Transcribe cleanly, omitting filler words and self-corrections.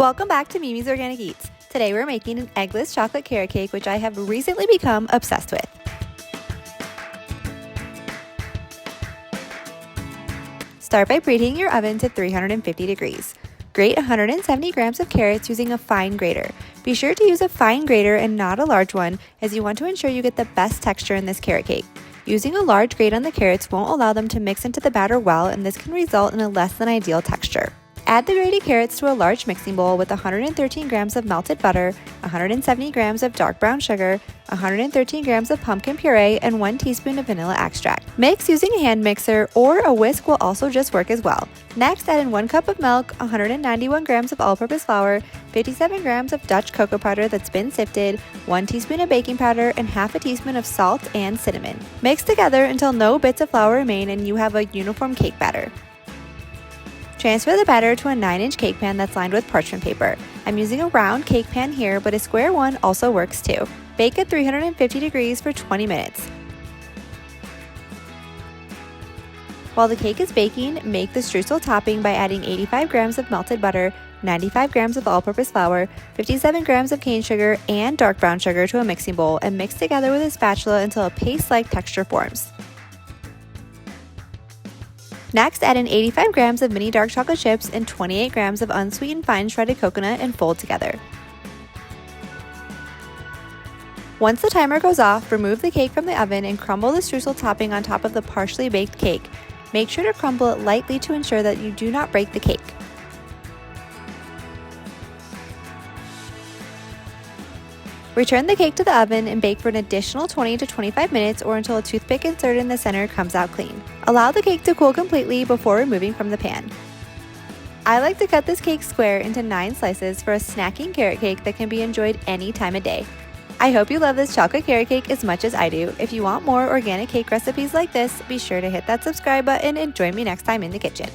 Welcome back to Mimi's Organic Eats. Today we're making an eggless chocolate carrot cake, which I have recently become obsessed with. Start by preheating your oven to 350 degrees. Grate 170 grams of carrots using a fine grater. Be sure to use a fine grater and not a large one, as you want to ensure you get the best texture in this carrot cake. Using a large grate on the carrots won't allow them to mix into the batter well, and this can result in a less than ideal texture. Add the grated carrots to a large mixing bowl with 113 grams of melted butter, 170 grams of dark brown sugar, 113 grams of pumpkin puree, and 1 teaspoon of vanilla extract. Mix using a hand mixer, or a whisk will also just work as well. Next, add in 1 cup of milk, 191 grams of all-purpose flour, 57 grams of Dutch cocoa powder that's been sifted, 1 teaspoon of baking powder, and half a teaspoon of salt and cinnamon. Mix together until no bits of flour remain and you have a uniform cake batter. Transfer the batter to a 9-inch cake pan that's lined with parchment paper. I'm using a round cake pan here, but a square one also works too. Bake at 350 degrees for 20 minutes. While the cake is baking, make the streusel topping by adding 85 grams of melted butter, 95 grams of all-purpose flour, 57 grams of cane sugar, and dark brown sugar to a mixing bowl, and mix together with a spatula until a paste-like texture forms. Next, add in 85 grams of mini dark chocolate chips and 28 grams of unsweetened fine shredded coconut and fold together. Once the timer goes off, remove the cake from the oven and crumble the streusel topping on top of the partially baked cake. Make sure to crumble it lightly to ensure that you do not break the cake. Return the cake to the oven and bake for an additional 20 to 25 minutes or until a toothpick inserted in the center comes out clean. Allow the cake to cool completely before removing from the pan. I like to cut this cake square into 9 slices for a snacking carrot cake that can be enjoyed any time of day. I hope you love this chocolate carrot cake as much as I do. If you want more organic cake recipes like this, be sure to hit that subscribe button and join me next time in the kitchen.